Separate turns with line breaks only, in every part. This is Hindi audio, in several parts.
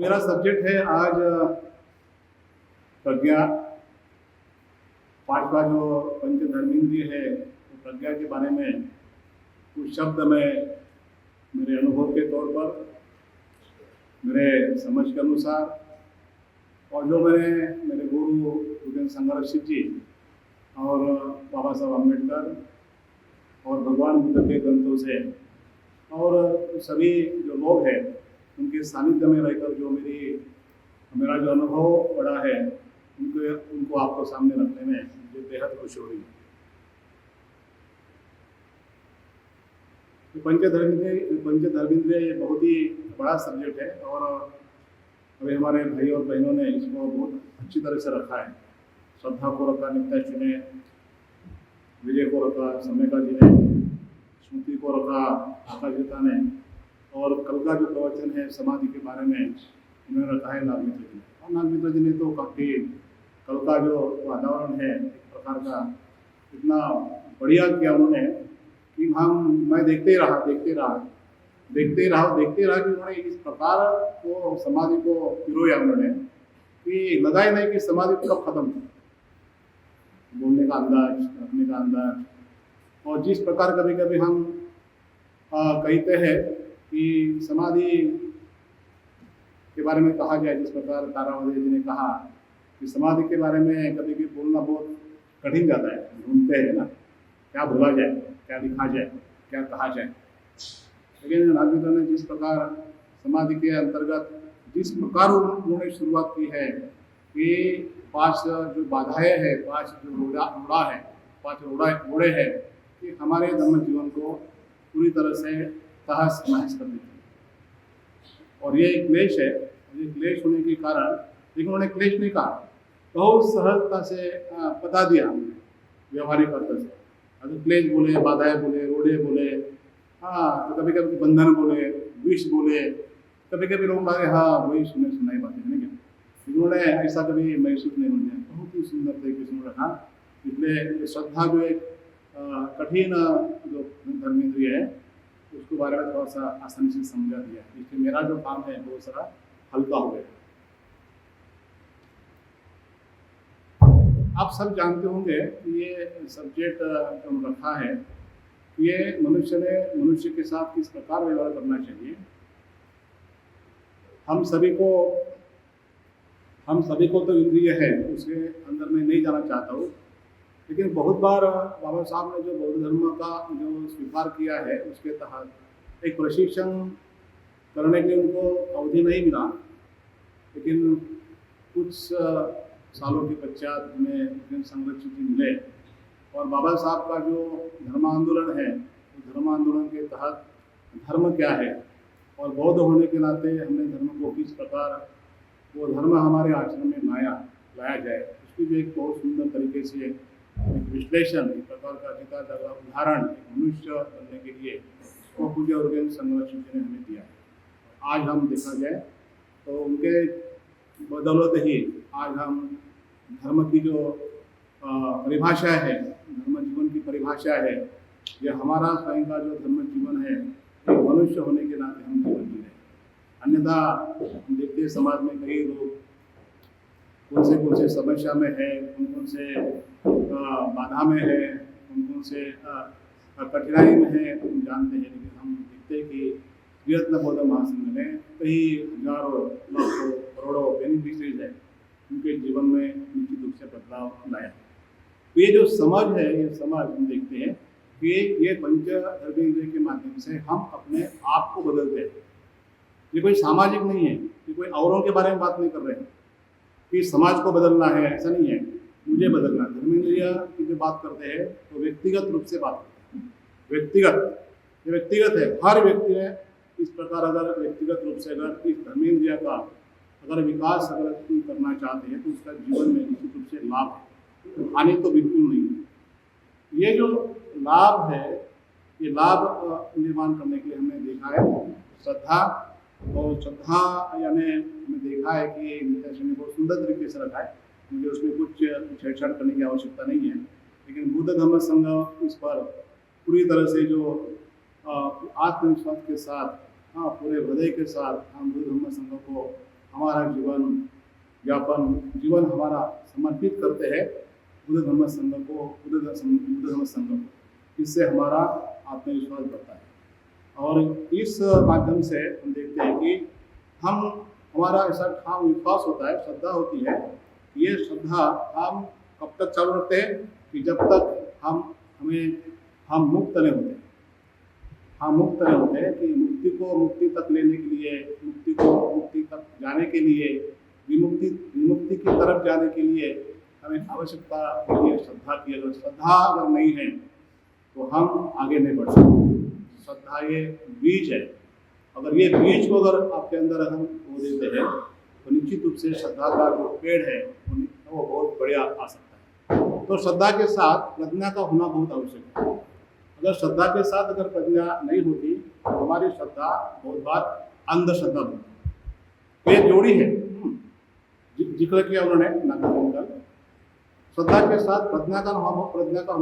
मेरा सब्जेक्ट है आज प्रज्ञा। पांचवा जो पंच धर्मेंद्रिय है तो प्रज्ञा के बारे में कुछ शब्द मैं मेरे अनुभव के तौर पर, मेरे समझ के अनुसार और जो मैंने मेरे गुरु उदयन संघर्षित जी और बाबा साहब अम्बेडकर और भगवान बुद्ध के ग्रंथों से और सभी जो लोग हैं उनके सानिध्य में रहकर जो मेरा जो अनुभव बड़ा है उनको आपको सामने रखने में मुझे बेहद खुशी हो रही है। तो पंचधर्मेंद्रिय ये बहुत ही बड़ा सब्जेक्ट है और अभी हमारे भाई और बहनों ने इसको बहुत अच्छी तरह से रखा है। श्रद्धा को रखा नित्याश ने, विजय को रखा समयका जी ने, स्मृति को रखा आकाशता ने और कल का जो प्रवचन है समाधि के बारे में उन्होंने रखा है नागमित्र जी ने। और नागमित्र जी ने तो काफ़ी कल का जो वातावरण है एक प्रकार का इतना बढ़िया किया उन्होंने कि मैं देखते ही रहा कि उन्होंने इस प्रकार को समाधि को पिरोया उन्होंने कि लगा ही नहीं कि समाधि कब खत्म हो। बोलने का अंदाज, रखने का अंदाज और जिस प्रकार कभी कभी हम कहते हैं कि समाधि के बारे में कहा जाए, जिस प्रकार तारावती जी ने कहा कि समाधि के बारे में कभी भी बोलना बहुत कठिन जाता है। ढूंढते हैं ना, क्या बोला जाए, क्या लिखा जाए, क्या कहा जाए। लेकिन नागमित्र ने जिस प्रकार समाधि के अंतर्गत जिस प्रकार उन्होंने शुरुआत की है कि 5 जो बाधाएं हैं, 5 जो रोड़ा है, 5 रोड़े हैं कि हमारे धर्म जीवन को पूरी तरह से तहस नहस कर देती है। और ये क्लेश है, ये क्लेश होने के कारण, लेकिन उन्होंने क्लेश नहीं कहा, बहुत सहजता से बता दिया व्यवहारिक अर्थ से। अगर क्लेश बोले, बाधाएं बोले, रोड़े बोले, तो कभी कभी बंधन बोले, विष बोले, कभी कभी लोग लगे हाँ वही सुनाई बातें है क्या, उन्होंने ऐसा कभी महसूस नहीं होने, बहुत ही सुंदर तरीके से उन्होंने रखा। इसलिए श्रद्धा जो एक कठिन जो धर्मेंद्रिय है उसके बारे में थोड़ा सा आसानी से समझा दिया, इसलिए मेरा जो काम है बहुत सारा हल्का हो गया। आप सब जानते होंगे कि ये सब्जेक्ट जो रखा है ये मनुष्य के साथ किस प्रकार व्यवहार करना चाहिए। हम सभी को तो इंद्रिय है, उसके अंदर में नहीं जाना चाहता हूँ, लेकिन बहुत बार बाबा साहब ने जो बौद्ध धर्म का जो स्वीकार किया है उसके तहत एक प्रशिक्षण करने के लिए उनको अवधि नहीं मिला, लेकिन कुछ सालों के पश्चात उन्हें संरक्षित मिले और बाबा साहब का जो धर्म आंदोलन है तो धर्म आंदोलन के तहत धर्म क्या है और बौद्ध होने के नाते हमने धर्म को किस प्रकार वो धर्म हमारे आचरण में लाया जाए, उसकी भी एक बहुत सुंदर तरीके से एक विश्लेषण, एक प्रकार का अधिकार उदाहरण मनुष्य बनने के लिए वो पूज्य उदयन संघर्षित जी ने हमें दिया है। आज हम देखा जाए तो उनके बदौलत ही आज हम धर्म की जो परिभाषा है, धर्म जीवन की परिभाषा है, ये हमारा स्वयं का जो धर्म जीवन है मनुष्य होने के नाते हम जीवन जी रहे। अन्यथा हम देखते हैं समाज में कई लोग कौन से समस्या में है, कौन से बाधा में है, कौन से कठिनाई में है, हम जानते हैं। लेकिन हम देखते हैं कि प्रयत्न बौद्ध महासंघ ने कई हजारों लाखों करोड़ों बेनिफिशरीज है उनके जीवन में निश्चित रूप से बदलाव लाया। तो ये जो समझ है, ये समझ हम देखते हैं कि ये पंच धर्मेंद्रिय के माध्यम से हम अपने आप को बदलते हैं। ये कोई सामाजिक नहीं है, ये कोई औरों के बारे में बात नहीं कर रहे हैं कि समाज को बदलना है, ऐसा नहीं है, मुझे बदलना। धर्मेंद्रिय की जो बात करते हैं तो व्यक्तिगत रूप से बात करते हैं, व्यक्तिगत है। हर व्यक्ति ने इस प्रकार अगर व्यक्तिगत रूप से अगर इस धर्मेंद्रिय का अगर विकास अगर करना चाहते हैं तो उसका जीवन में निश्चित रूप से लाभ है, हानि तो बिल्कुल नहीं है। ये जो लाभ है, ये लाभ निर्माण करने के लिए हमने देखा है श्रद्धा, और श्रद्धा यानी हमने देखा है कि नित्याश ने बहुत सुंदर तरीके से रखा है, मुझे उसमें कुछ छेड़छाड़ करने की आवश्यकता नहीं है। लेकिन बुद्ध धम्म संघ इस पर पूरी तरह से जो आत्मविश्वास के साथ, पूरे हृदय के साथ हम बुद्ध धम्म संघ को हमारा जीवन हमारा समर्पित करते हैं बुद्ध धर्म संघ को। इससे हमारा आत्मविश्वास बढ़ता है और इस माध्यम से हम देखते हैं कि हमारा ऐसा ठाम विश्वास होता है, श्रद्धा होती है। ये श्रद्धा हम कब तक चालू रखते हैं कि जब तक हम मुक्त नहीं होते। हम मुक्त नहीं होते हैं कि मुक्ति तक लेने के लिए, मुक्ति तक जाने के लिए, विमुक्ति की तरफ जाने के लिए हमें आवश्यकता है श्रद्धा की। अगर श्रद्धा नहीं है तो हम आगे नहीं बढ़ सकते। श्रद्धा ये बीज है। अगर ये बीज को अगर आपके अंदर हम बो देते हैं तो निश्चित रूप से श्रद्धा का जो पेड़ है वो बहुत बढ़िया आ सकता है। तो श्रद्धा के साथ प्रज्ञा का होना बहुत आवश्यक है। अगर श्रद्धा के साथ अगर प्रज्ञा नहीं होती तो हमारी श्रद्धा बहुत बार अंधश्रद्धा होती है। ये जोड़ी है, जिक्र किया उन्होंने नागरिक। श्रद्धा के साथ प्रज्ञा का होना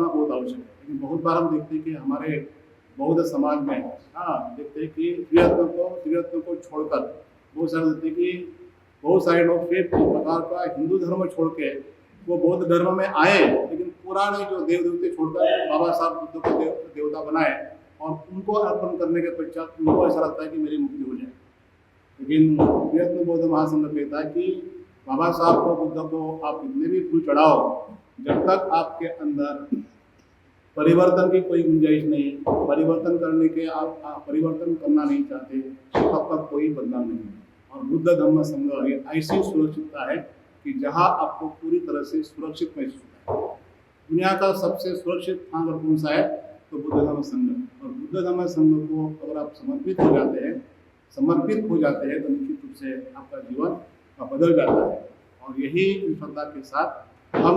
बहुत आवश्यक है। लेकिन बहुत बार हम देखते हैं कि हमारे बौद्ध समाज में देखते हैं कि त्रिरत्न को छोड़कर बहुत सारे लोग एक प्रकार का हिंदू धर्म छोड़ के वो बौद्ध धर्म में आए, लेकिन पुराने जो देव देवते छोड़कर बाबा साहब बुद्ध को देवता बनाए और उनको अर्पण करने के पश्चात उनको ऐसा लगता है कि मेरी मुक्ति हो जाए। लेकिन त्रिरत्न बौद्ध महासंघ कहता है कि बाबा साहब को, बुद्ध को आप कितने भी फूल चढ़ाओ, जब तक आपके अंदर परिवर्तन की कोई गुंजाइश नहीं, परिवर्तन करना नहीं चाहते, तब तक कोई बदलाव नहीं है। और बुद्ध धम्म संघ ऐसी सुरक्षितता है कि जहाँ आपको पूरी तरह से सुरक्षित महसूस होता है। दुनिया का सबसे सुरक्षित स्थान अगर कौन सा है तो बुद्ध धम्म संघ। और बुद्ध धम्म संघ को अगर आप समर्पित हो जाते हैं तो निश्चित रूप से आपका जीवन बदल जाता है। और यही श्रद्धा के साथ हम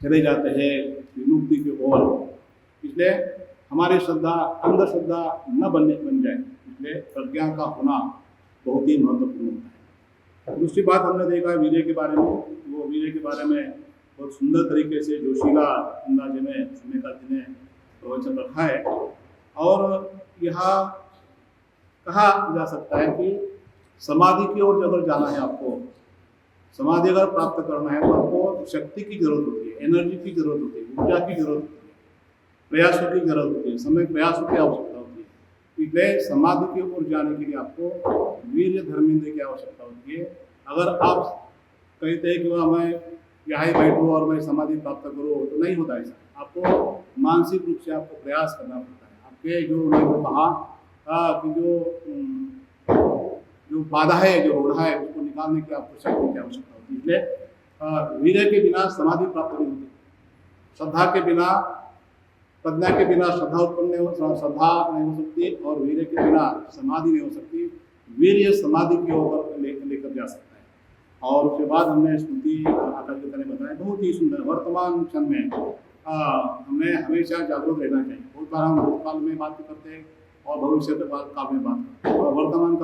चले जाते हैं विमुक्ति की ओर। इसलिए हमारी श्रद्धा अंधश्रद्धा न बन जाए, इसलिए प्रज्ञा का होना बहुत ही महत्वपूर्ण होता है। दूसरी बात हमने देखा वीर्य के बारे में। वो वीर्य के बारे में बहुत सुंदर तरीके से जोशीला अंदाजे में सुमेकाजी ने प्रवचन रखा है। और यहाँ कहा जा सकता है कि समाधि की ओर अगर जाना है, आपको समाधि अगर प्राप्त करना है तो आपको शक्ति की जरूरत होती है, एनर्जी की जरूरत होती है, ऊर्जा की जरूरत होती है, प्रयासों की जरूरत होती है, समय प्रयासों की आवश्यकता होती है। इसलिए समाधि की ओर जाने के लिए आपको वीर्य धर्मेंद्र की आवश्यकता होती है। अगर आप कहते हैं कि मैं यहाँ ही बैठूँ और मैं समाधि प्राप्त करूँ तो नहीं होता ऐसा। आपको मानसिक रूप से आपको प्रयास करना पड़ता है। आपके जो उन्होंने कहा कि जो बाधा है, जो रोड़ा है, उसको निकालने की आपको शक्ति की आवश्यकता होती है। इसलिए वीर्य के बिना समाधि प्राप्त नहीं होती। श्रद्धा के बिना, प्रज्ञा के बिना श्रद्धा नहीं हो सकती और वीर्य के बिना समाधि नहीं हो सकती। वीर्य समाधि की ओर लेकर जा सकता है। और उसके बाद हमने स्मृति आकाश ने बताया बहुत ही सुंदर। वर्तमान क्षण में हमें हमेशा जागरूक रहना चाहिए। बहुत बार हम भूतकाल में बात करते हैं और भविष्य के काल में बात करते हैं और वर्तमान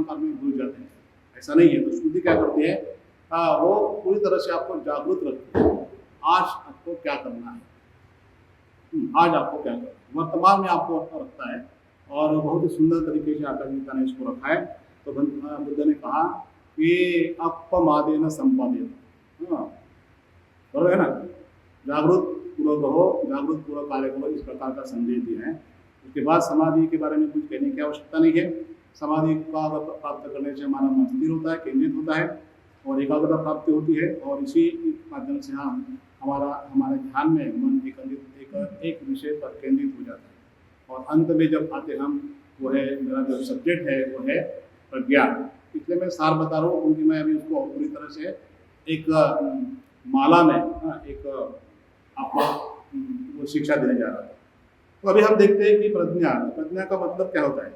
काल में भूल जाते हैं। ऐसा नहीं है। तो स्मृति क्या करती है, वो पूरी तरह से आपको जागरूक रखती है। आज आपको क्या करना है, आज आपको क्या करना है, वर्तमान में आपको रखता है। और बहुत ही सुंदर तरीके से आकाश गीता ने इसको रखा है। तो बुद्ध ने कहा कि अपमादेन संपादेन, बराबर है ना, जागरूक पूर्वक कार्य करो, इस प्रकार का संदेश दिया है। उसके बाद समाधि के बारे में कुछ कहने की आवश्यकता नहीं है। समाधि का प्राप्त करने से हमारा मन स्थिर होता है, केंद्रित होता है और एकाग्रता प्राप्ति होती है। और इसी माध्यम से हम हमारे ध्यान में मन एक विषय पर केंद्रित हो जाता है। और अंत में जब आते हम, वो है मेरा जो सब्जेक्ट है वो है प्रज्ञा। इसलिए मैं सार बता रहा हूँ क्योंकि मैं अभी उसको पूरी तरह से एक माला में एक आपको वो शिक्षा देने जा रहा था। तो अभी हम देखते हैं कि प्रज्ञा का मतलब क्या होता है।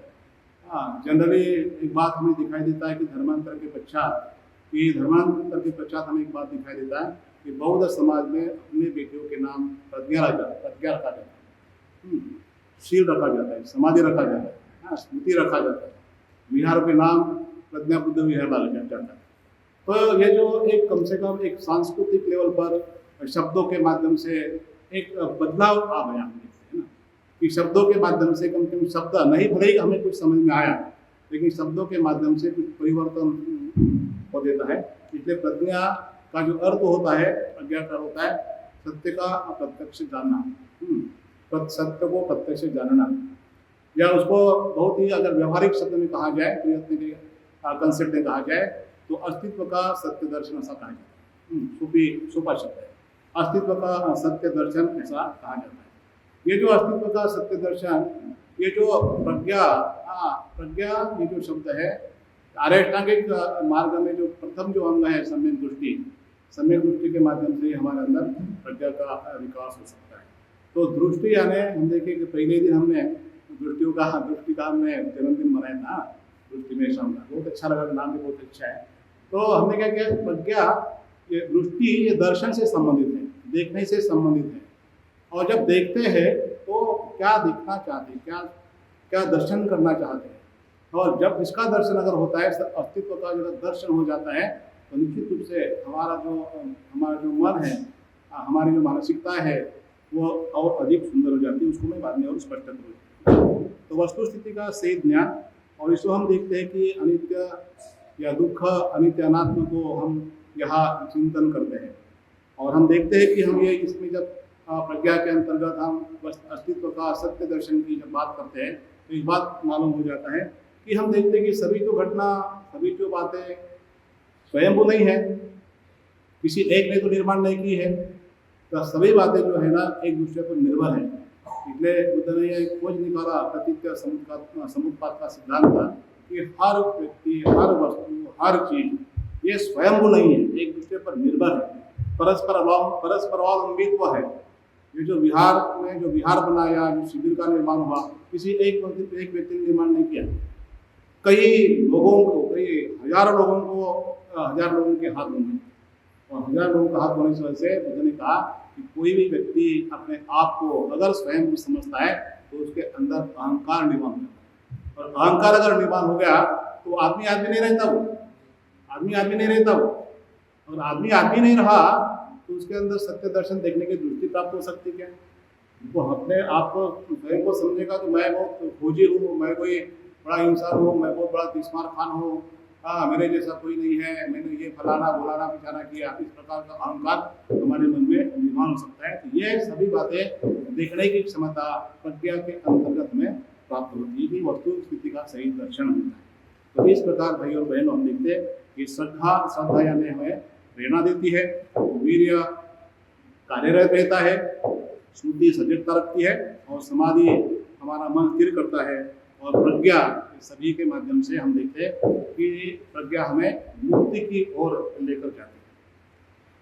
जनरली एक बात हमें दिखाई देता है कि धर्मांतर के पश्चात हमें एक बात दिखाई देता है कि बौद्ध समाज में अपने बेटियों के नाम प्रज्ञा रखा जाता है, शील रखा जाता है, समाधि रखा जाता है, स्मृति रखा जाता है, विहारों के नाम प्रज्ञा बुद्ध विहार डाला जाता है। तो ये जो एक कम से कम एक सांस्कृतिक लेवल पर शब्दों के माध्यम से एक बदलाव आ गया, है ना, कि शब्दों के माध्यम से कम से कम शब्द नहीं, भले ही हमें कुछ समझ में आया, लेकिन शब्दों के माध्यम से कुछ परिवर्तन हो देता है। इसलिए प्रज्ञा का जो अर्थ होता है, प्रज्ञा का होता है सत्य का प्रत्यक्ष जानना, सत्य को प्रत्यक्ष जानना, या उसको बहुत ही अगर व्यवहारिक शब्द में कहा जाए, प्रयत्न के कंसेप्ट में कहा जाए, तो अस्तित्व का सत्य दर्शन ऐसा कहा जाता है। सोपा शब्द है, अस्तित्व का सत्य दर्शन ऐसा कहा जाता है। ये जो अस्तित्व का सत्य दर्शन, ये जो प्रज्ञा ये जो शब्द है, आर्याष्टांगिक मार्ग में जो प्रथम जो अंग है सम्यक दृष्टि के माध्यम से हमारे अंदर प्रज्ञा का विकास हो सकता है। तो दृष्टि यानी हम देखें कि पहले दिन हमने दृष्टि का हमने जन्मदिन मनाया था, दृष्टि में शाम का, बहुत अच्छा लगा, नाम भी बहुत अच्छा है। तो हमने क्या किया, प्रज्ञा ये दृष्टि ये दर्शन से संबंधित है, देखने से संबंधित है। और जब देखते हैं तो क्या देखना चाहते हैं, क्या दर्शन करना चाहते हैं। और जब इसका दर्शन अगर होता है, अस्तित्व का जब दर्शन हो जाता है, तो निश्चित रूप से हमारा जो मन है, हमारी जो मानसिकता है, वो और अधिक सुंदर हो जाती है। उसको मैं बाद में और स्पष्ट करूँगा। तो वस्तु स्थिति का सही ज्ञान, और इसको हम देखते हैं कि अनित्य या दुख, अनित्य अनात्म को हम यहाँ चिंतन करते हैं। और हम देखते हैं कि हम ये इसमें जब प्रज्ञा के अंतर्गत हम अस्तित्व का सत्य दर्शन की जब बात करते हैं, तो इस बात मालूम हो जाता है कि हम देखते हैं कि सभी जो घटना, सभी जो बातें स्वयंभू नहीं है, किसी एक ने तो निर्माण नहीं की है, तो सभी बातें जो है ना एक दूसरे पर निर्भर है। इसलिए बुद्ध ने यह खोज निकाला, प्रतीत्य समुत्पाद का सिद्धांत था कि हर व्यक्ति, हर वस्तु, हर चीज ये स्वयंभू नहीं है, एक दूसरे पर निर्भर है, परस्पर अवलंबित्व है। ये जो विहार में जो विहार बनाया, जो शिविर का निर्माण हुआ, किसी एक व्यक्ति ने निर्माण नहीं किया, कई लोगों को, कई हजारों लोगों के हाथ होंगे, और हजार लोगों का हाथ होने की वजह से बुद्ध ने कहा कि कोई भी व्यक्ति अपने आप को अगर स्वयं को समझता है तो उसके अंदर अहंकार निर्माण होता है। और अहंकार अगर निर्माण हो गया तो आदमी नहीं रहता वो, आदमी नहीं रहता वो। और आदमी नहीं रहा तो उसके अंदर सत्य दर्शन देखने की दृष्टि प्राप्त हो सकती क्या? वो अपने आप को स्वयं को समझेगा तो मैं बहुत खोजी हूँ, मैं कोई बड़ा इंसान हूँ, मैं बहुत बड़ा तिस्मार खान हूँ, मेरे जैसा कोई नहीं है, मैंने ये फलाना बुलाना बिचाना किया, इस प्रकार का अहंकार हमारे मन में निर्माण हो सकता है। तो ये सभी बातें देखने की क्षमता प्रज्ञा के अंतर्गत में प्राप्त होती है कि वस्तु स्थिति का सही दर्शन होता है। तो इस प्रकार भाई और बहनों हम देखते हैं कि श्रद्धा यानी हमें प्रेरणा देती है, वीर्य कार्यरत रहता है, स्मृति सजगता रखती है, और समाधि हमारा मन स्थिर करता है, और प्रज्ञा सभी के माध्यम से हम देखते हैं कि प्रज्ञा हमें मुक्ति की ओर लेकर जाती है।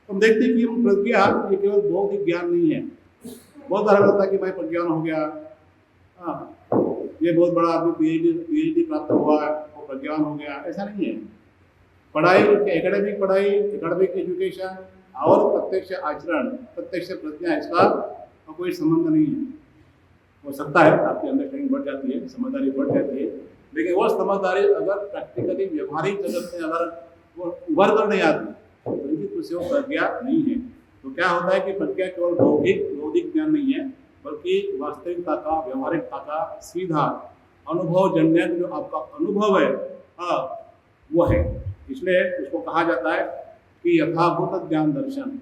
तो हम देखते हैं कि हम प्रज्ञा ये केवल बौद्धिक ज्ञान नहीं है। बहुत बार होता है कि भाई प्रज्ञान हो गया, ये बहुत बड़ा आदमी पीएचडी प्राप्त हुआ वो प्रज्ञान हो गया, ऐसा नहीं है। पढ़ाई, एकेडमिक एजुकेशन और प्रत्यक्ष आचरण, प्रत्यक्ष प्रज्ञा, इसका कोई संबंध नहीं है। हो सकता है आपकी अंडरस्टैंडिंग बढ़ जाती है, समझदारी बढ़ जाती है, लेकिन वो समझदारी अगर प्रैक्टिकली व्यवहारिक जगत में अगर वो उभर कर नहीं आती तो निश्चित रूप से वो प्रज्ञा नहीं है। तो क्या होता है कि प्रज्ञा केवल बौद्धिक ज्ञान नहीं है, बल्कि वास्तविकता का, व्यवहारिकता का सीधा अनुभव जन्य जो आपका अनुभव है वो है। इसलिए उसको कहा जाता है कि यथाभूत ज्ञान दर्शन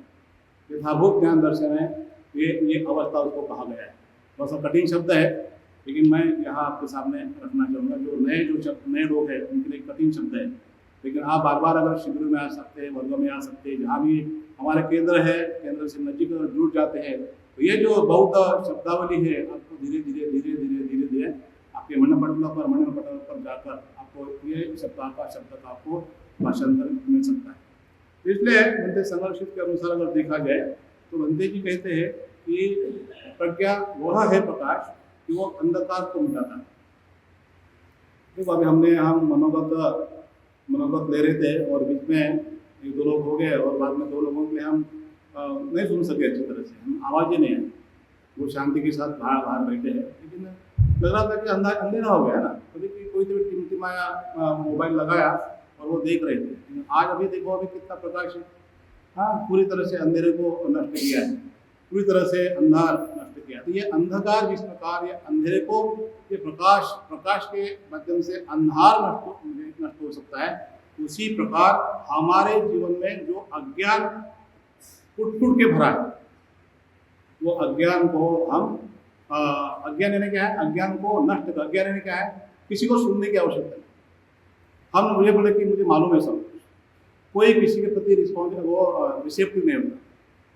है, ये अवस्था उसको कहा गया है। थोड़ा सा कठिन शब्द है, लेकिन मैं यहाँ आपके सामने रखना चाहूँगा। जो नए लोग हैं उनके लिए कठिन शब्द है, लेकिन आप बार बार अगर शिविर में आ सकते हैं, वर्गों में आ सकते हैं, जहाँ भी हमारे केंद्र है, केंद्र से नजीक अगर जुड़ जाते हैं, तो ये जो बौद्ध शब्दावली है आपको धीरे धीरे आपके मनपटल पर जाकर आपको ये शब्द का आपको भाषांतर मिल सकता है। इसलिए बंदे संघर्षित के अनुसार अगर देखा जाए तो बंदे जी कहते हैं कि प्रज्ञा वह है प्रकाश कि वो अंधकार को मिटाता है। देखो अभी हम मनोगत ले रहे थे और बीच में एक दो लोग हो गए और बाद में दो लोगों के लिए हम नहीं सुन सके अच्छी तरह से, हम आवाज़ ही नहीं है, वो शांति के साथ बाहर बैठे हैं। लेकिन लग रहा था कि अंधेरा हो गया ना, कभी कोई तो टिमटिमाया मोबाइल लगाया और वो देख रहे थे। आज अभी देखो अभी कितना प्रकाश है, हाँ पूरी तरह से अंधेरे को नष्ट किया है, पूरी तरह से अंधार नष्ट किया तो ये अंधकार जिस प्रकार ये अंधेरे को ये प्रकाश के माध्यम से अंधार नष्ट हो सकता है, उसी प्रकार हमारे जीवन में जो अज्ञान टूट के भरा है, वो अज्ञान को हम अज्ञान यानी क्या है? अज्ञान को नष्ट कर। अज्ञान यानी क्या है? किसी को सुनने की आवश्यकता नहीं। हम मुझे बोले कि मुझे मालूम है सब, कोई किसी के प्रति रिस्पॉन्स वो रिसेप्टिव नहीं होता,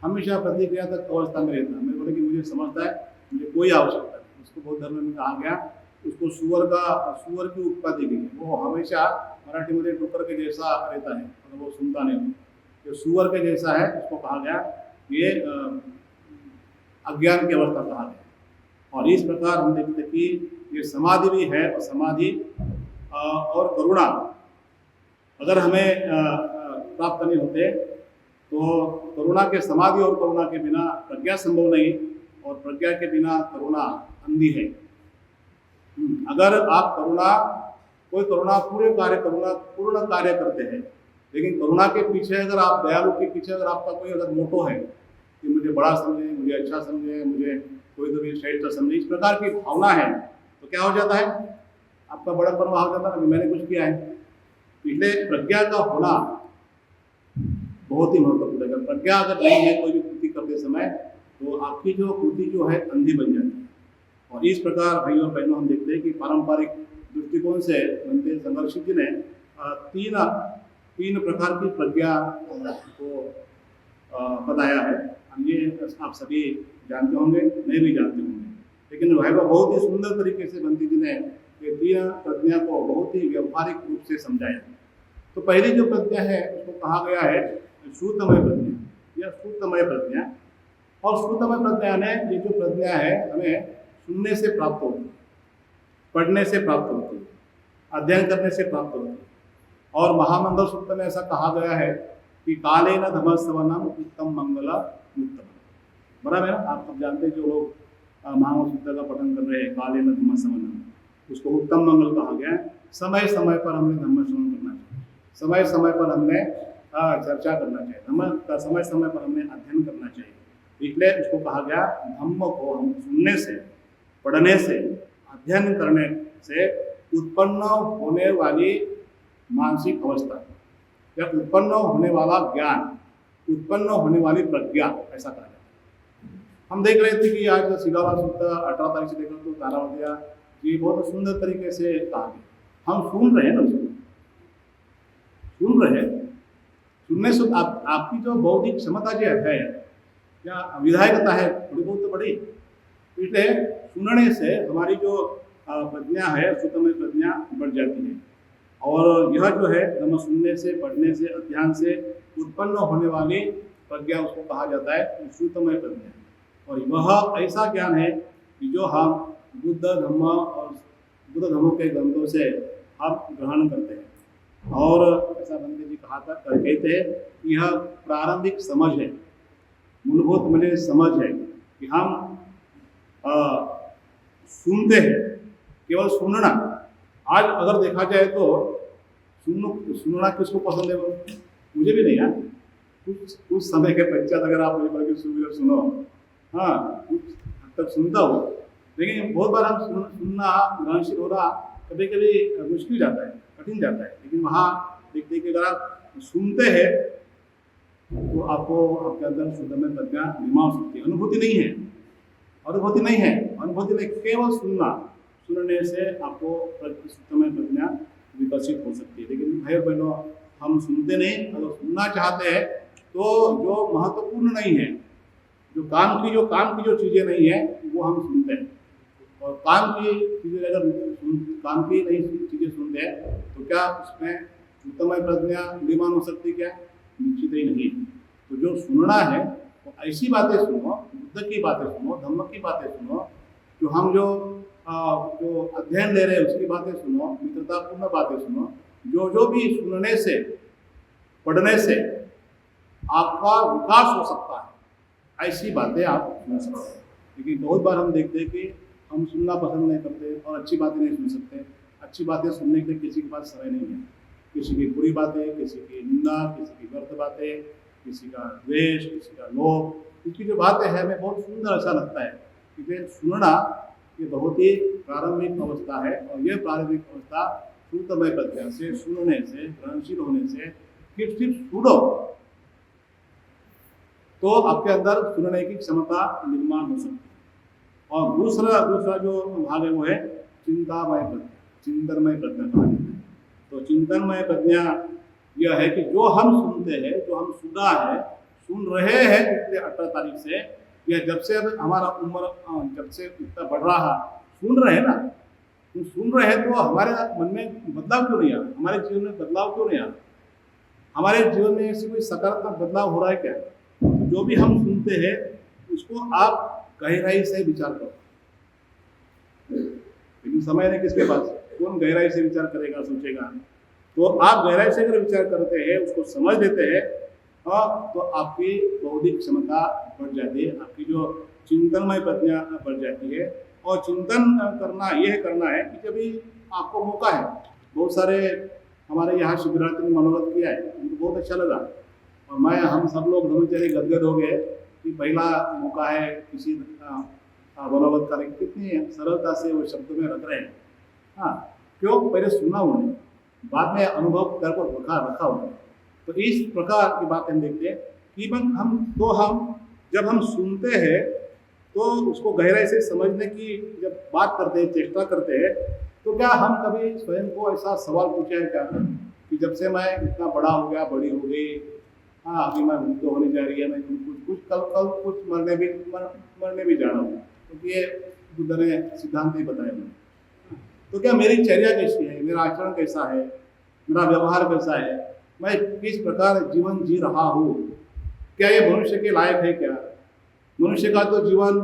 हमेशा प्रतिक्रिया तक अवस्था में रहता है। मैं बोले कि मुझे समझता है, मुझे कोई आवश्यकता नहीं। उसको बौद्ध धर्म में कहा गया, उसको सुअर की उत्पत्ति की, वो हमेशा मराठी में डुक्कर के जैसा रहता है, मतलब वो सुनता नहीं, जो सुअर के जैसा है, उसको कहा गया ये अज्ञान की अवस्था कहा गया। और इस प्रकार हम देखते कि ये समाधि भी है, और समाधि और करुणा अगर हमें प्राप्त नहीं होते तो करुणा के समाधि और करुणा के बिना प्रज्ञा संभव नहीं, और प्रज्ञा के बिना करुणा अंधी है। अगर आप कोई करुणा पूर्ण कार्य करते हैं, लेकिन करुणा के पीछे अगर आप दयालु के पीछे अगर आपका कोई अगर मोटो है कि मुझे बड़ा समझे, मुझे अच्छा समझे, मुझे कोई तो भी श्रेष्ठ समझे, इस प्रकार की भावना है, तो क्या हो जाता है? आपका बड़ापन हो जाता है, मैंने कुछ किया है। इसलिए प्रज्ञा का होना बहुत ही महत्वपूर्ण है। प्रज्ञा अगर नहीं है कोई भी कृति करते समय, तो आपकी जो कृति जो है अंधी बन जाती है। और इस प्रकार भाई और बहनों हम देखते हैं कि पारंपरिक दृष्टिकोण से बनते संघर्षित जी ने तीन प्रकार की प्रज्ञा को बताया है। ये आप सभी जानते होंगे, मैं भी जानते होंगे, लेकिन भाई बहुत ही सुंदर तरीके से बंती जी ने ये तीन प्रज्ञा को बहुत ही व्यवहारिक रूप से समझाया। तो पहली जो प्रज्ञा है उसको कहा गया है श्रुतमय प्रज्ञा या श्रुतमय प्रज्ञा। और श्रुतमय प्रज्ञा ने ये जो प्रज्ञा है हमें सुनने से प्राप्त होती है, पढ़ने से प्राप्त होती है, अध्ययन करने से प्राप्त होती है। और महामंगल सूत्र में ऐसा कहा गया है कि कालेन धम्मश्रवणम उत्तम मंगल उत्तम। बराबर है ना? आप सब जानते हैं, जो लोग महामंगल सूत्र का पठन कर रहे हैं, कालेन धम्मश्रवणम, उसको उत्तम मंगल कहा गया है। समय समय पर हमने धम्म श्रवण करना चाहिए, समय समय पर हमने चर्चा करना चाहिए, धम्म का समय समय पर हमने अध्ययन करना चाहिए। इसलिए उसको कहा गया धम्म को हम सुनने से, पढ़ने से, अध्ययन करने से उत्पन्न होने वाली मानसिक अवस्था या उत्पन्न होने वाला ज्ञान, उत्पन्न होने वाली प्रज्ञा, ऐसा कहा जाता है। हम देख रहे थे कि आज सिगावा सूत्र 18 तारीख से लेकर तो तारावतिया ये बहुत सुंदर तरीके से कहा गया। हम सुन रहे हैं ना, सुन रहे हैं, सुनने से आपकी जो बौद्धिक क्षमता जो है या विधायकता है थोड़ी बहुत तो बड़ी, इसलिए सुनने से हमारी जो प्रज्ञा है, श्रुतमय प्रज्ञा बढ़ जाती है। और यह जो है धम्म सुनने से, पढ़ने से, अध्ययन से उत्पन्न होने वाली प्रज्ञा उसको कहा जाता है श्रुतमय प्रज्ञा। और वह ऐसा ज्ञान है कि जो हम बुद्ध धम्म और बुद्ध धर्मों के ग्रंथों से हम ग्रहण करते हैं। और ऐसा बंदे जी कहते हैं कि यह प्रारंभिक समझ है, मूलभूत मुझे समझ है कि हम सुनते हैं, केवल सुनना। आज अगर देखा जाए तो सुनना किसको पसंद है? मुझे भी नहीं यार। कुछ समय के पश्चात अगर आप मुझे बोले कि सुनो, हाँ कुछ हद तक सुनता हो, लेकिन बहुत बार हम सुनना ग्रहणशील होना कभी कभी मुश्किल जाता है, कठिन जाता है। लेकिन वहाँ देखते कि अगर आप सुनते हैं तो आपको आपके अंदर शुद्धमय प्रज्ञा निर्माण हो सकती है। अनुभूति नहीं है, अनुभूति नहीं है, अनुभूति नहीं, केवल सुनने से आपको शुद्धमय प्रज्ञा विकसित हो सकती है। लेकिन भाई बहनों हम सुनते नहीं, अगर सुनना चाहते हैं तो जो महत्वपूर्ण नहीं है, जो काम की जो चीज़ें नहीं है वो हम सुनते हैं। और काम की चीज़ें अगर काम की नहीं चीज़ें सुनते हैं तो क्या उसमें शुद्धमय प्रज्ञा निर्माण हो सकती है? क्या निश्चित ही नहीं। तो जो सुनना है वो ऐसी बातें सुनो, बुद्ध की बातें सुनो, धम्म की बातें सुनो, जो हम जो अध्ययन ले रहे हैं उसकी बातें सुनो, मित्रतापूर्ण बातें सुनो। जो भी सुनने से, पढ़ने से आपका विकास हो सकता है, ऐसी बातें आप सुन सकते हैं। लेकिन बहुत बार हम देखते हैं कि हम सुनना पसंद नहीं करते और अच्छी बातें नहीं सुन सकते। अच्छी बातें सुनने के लिए किसी के पास समय नहीं है, किसी की बुरी बातें, किसी की निंदा, किसी की व्यर्थ बातें, किसी का द्वेष, किसी का लोभ, इसकी जो बातें हैं हमें बहुत सुंदर ऐसा लगता है। इसलिए सुनना ये बहुत ही प्रारंभिक अवस्था है, और यह प्रारंभिक अवस्था श्रुतमय प्रज्ञा से, सुनने से, ग्रहणशील होने से, फिर सिर्फ सुनो तो आपके अंदर सुनने की क्षमता निर्माण हो सकती है। और दूसरा जो भाग है वो है चिंतामय प्रज्ञा, चिंतनमय प्रज्ञा कहा जाता है। तो चिंतनमय प्रज्ञा यह है कि जो हम सुनते हैं, जो हम सुना है, सुन रहे हैं पिछले 18 तारीख से, या जब से अब हमारा उम्र जब से इतना बढ़ रहा, सुन रहे हैं ना, तो सुन रहे हैं तो हमारे मन में बदलाव क्यों नहीं आ रहा, हमारे जीवन में बदलाव क्यों नहीं आ रहा, हमारे जीवन में ऐसी कोई सकारात्मक बदलाव हो रहा है क्या? जो भी हम सुनते हैं उसको आप गहराई से विचार करो, लेकिन समय नहीं किसके पास, कौन गहराई से विचार करेगा, सोचेगा? तो आप गहराई से अगर विचार करते हैं, उसको समझ लेते हैं, तो आपकी बौद्धिक क्षमता बढ़ जाती है, आपकी जो चिंतनमय प्रज्ञा बढ़ जाती है। और चिंतन करना यह करना है कि जब भी आपको मौका है, बहुत सारे हमारे यहाँ शिविरार्थी ने मनोरथ किया है, उनको बहुत अच्छा लगा, और हम सब लोग ब्रह्मचारी गदगद हो गए कि पहला मौका है किसी मनोरथ का, कितनी सरलता से वो शब्द में रख रहे हैं। हाँ, क्यों? पहले सुना उन्होंने, बाद में अनुभव कर रखा उन्होंने। तो इस प्रकार की बात हम देखते हैं कि हम जब हम सुनते हैं तो उसको गहराई से समझने की जब बात करते हैं, चेष्टा करते हैं, तो क्या हम कभी स्वयं को ऐसा सवाल पूछा है क्या कि जब से मैं इतना बड़ा हो गया, बड़ी हो गई, हाँ अभी मैं वृद्ध होने जा रही है, मैं कुछ कल कुछ मरने भी जा रहा हूँ, क्योंकि ये बुद्ध ने सिद्धांत ही बताया मुझे। तो क्या मेरी चर्या कैसी है, मेरा आचरण कैसा है, मेरा व्यवहार कैसा है, मैं किस प्रकार जीवन जी रहा हूँ, क्या ये मनुष्य के लायक है क्या? मनुष्य का तो जीवन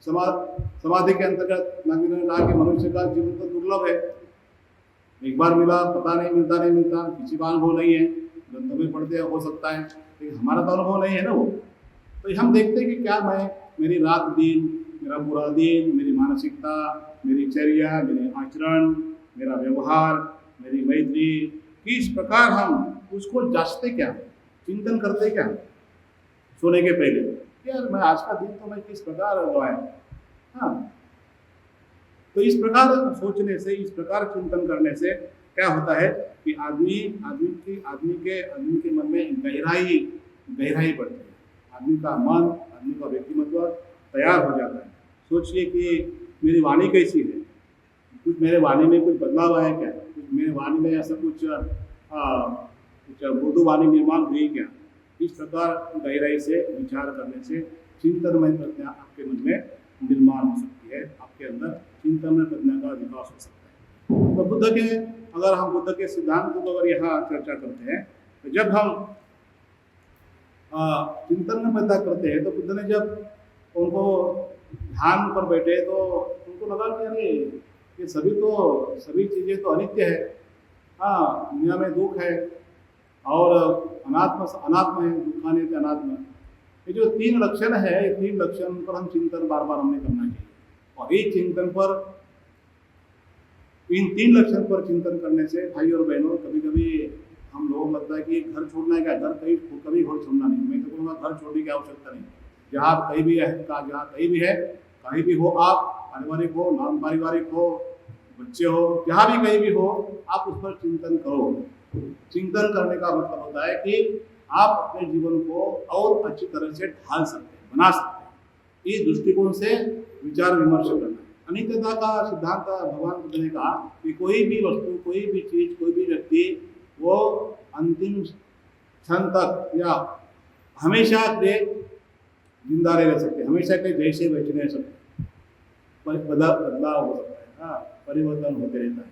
समाधि के अंतर्गत नवीन ने कहा कि मनुष्य का जीवन तो दुर्लभ है, एक बार मिला, पता नहीं मिलता, किसी का अनुभव नहीं है, ग्रंथों में पढ़ते हो सकता है, लेकिन हमारा तो अनुभव नहीं है ना वो। तो हम देखते हैं कि क्या मेरी रात दिन, मेरा पूरा दिन, मेरी मानसिकता, मेरी चर्या, मेरे आचरण, मेरा व्यवहार, मेरी मैत्री, किस प्रकार हम उसको जांचते, क्या चिंतन करते, क्या सोने के पहले, यार मैं आज का दिन तो मैं किस प्रकार गवाया। हाँ, तो इस प्रकार सोचने से, इस प्रकार चिंतन करने से क्या होता है कि आदमी के मन में गहराई बढ़ती है, आदमी का मन, आदमी का व्यक्तिमत्व तैयार हो जाता है। सोचिए कि मेरी वाणी कैसी है, कुछ मेरे वाणी में कुछ बदलाव आया क्या, कुछ मेरे वाणी में ऐसा कुछ मृदु वाणी निर्माण हुई क्या? इस प्रकार गहराई से विचार करने से चिंतनमय प्रज्ञा आपके मन में निर्माण हो सकती है, आपके अंदर चिंतनमय प्रज्ञा का विकास हो सकता है। तो हम बुद्ध के सिद्धांत को अगर यहाँ चर्चा करते हैं, तो जब हम चिंतन में प्रज्ञा करते हैं, तो बुद्ध ने जब उनको ध्यान पर बैठे तो उनको लगा कि अरे ये सभी चीज़ें तो अनित्य है, हाँ दुनिया में दुख है और अनात्म है, दुखाने के अनात्म। ये जो 3 लक्षण है, ये 3 लक्षण पर हम चिंतन बार बार हमें करना चाहिए। और ये चिंतन पर, इन 3 लक्षण पर चिंतन करने से भाई और बहनों, कभी कभी हम लोगों को लगता है कि घर छोड़ना है क्या, कभी घर छोड़ना नहीं। मैं तो कहूँगा घर छोड़ने की आवश्यकता नहीं, जहाँ कहीं भी है, जहाँ कहीं भी है, कहीं भी हो आप, पारिवारिक हो, नॉन पारिवारिक हो, बच्चे हो, जहाँ भी कहीं भी हो, आप उस पर चिंतन करो। चिंतन करने का मतलब होता है कि आप अपने जीवन को और अच्छी तरह से ढाल सकते हैं, बना सकते हैं। इस दृष्टिकोण से विचार विमर्श करना है। अनित्यता का सिद्धांत भगवान बुद्ध ने कहा कि कोई भी वस्तु, कोई भी चीज, कोई भी व्यक्ति वो अंतिम क्षण तक या हमेशा के लिए जिंदा रह सकते, हमेशा के जैसे वैसे रह सकते, बदलाव हो सकता है, हाँ परिवर्तन होते रहता है।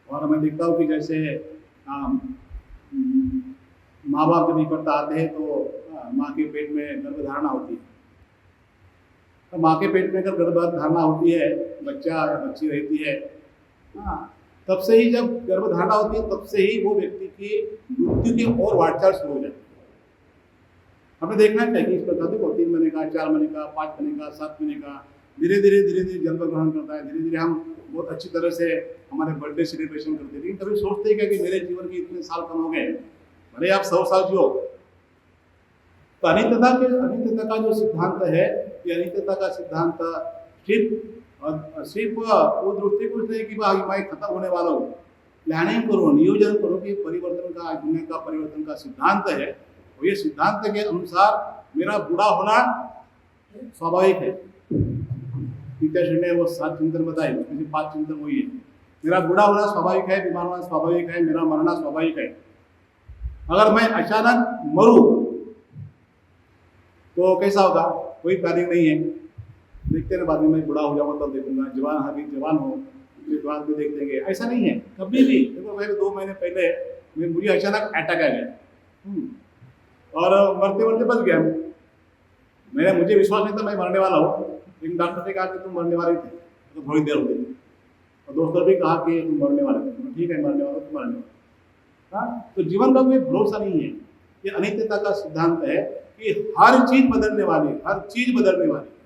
और मैं देखता हूँ कि जैसे माँ बाप जब इकट्ठा आते हैं तो माँ के पेट में गर्भधारणा होती है। तो माँ के पेट में अगर गर्भधारणा होती है, बच्चा या बच्ची रहती है, हाँ तब से ही जब गर्भधारणा होती है, तब से ही वो व्यक्ति की मृत्यु की ओर वाटचाल शुरू हो जाती है। हमें देखना चाहिए इस प्रकार से 3 महीने का, 4 महीने का, 5 महीने का, 7 महीने का, धीरे धीरे जन्म ग्रहण करता है। धीरे धीरे हम बहुत अच्छी तरह से हमारे बर्थडे सेलिब्रेशन करते हैं, लेकिन कभी सोचते हैं कि मेरे जीवन के इतने साल कम हो गए, भले आप 100 साल जियो। तो अनित्यता का जो सिद्धांत है, ये अनित्यता का सिद्धांत सिर्फ वो दृष्टिकोण नहीं कि भाई मैं खत्म होने वाला हूँ। प्लानिंग करो, नियोजन करो कि परिवर्तन का, दुनिया का परिवर्तन का सिद्धांत है, और ये सिद्धांत के अनुसार मेरा बूढ़ा होना स्वाभाविक है। टीचर ने वो 7 चिंतन बताए, उसमें से 5 चिंतन वही है। मेरा बूढ़ा होना स्वाभाविक है, बीमार होना स्वाभाविक है, मेरा मरना स्वाभाविक है। अगर मैं अचानक मरूं तो कैसा होगा? कोई प्लानिंग नहीं है। देखते ना बाद में मैं बूढ़ा हो जाऊंगा तब देखूंगा, जवान अभी जवान हो फिर बाद में देख लेंगे, ऐसा नहीं है कभी भी। देखो मेरे 2 महीने पहले मुझे अचानक अटैक आ गया और मरते मरते बच गया। मुझे विश्वास नहीं था मैं मरने वाला हूँ, लेकिन डॉक्टर ने कहा कि तुम मरने वाले थे, तो थोड़ी देर हो गई। और दोस्तों भी कहा कि तुम मरने वाले थे, ठीक है मरने वाला, तुम मरने वाला। हाँ, तो जीवन का कोई भरोसा नहीं है। ये अनित्यता का सिद्धांत है कि हर चीज बदलने वाली, हर चीज बदलने वाली।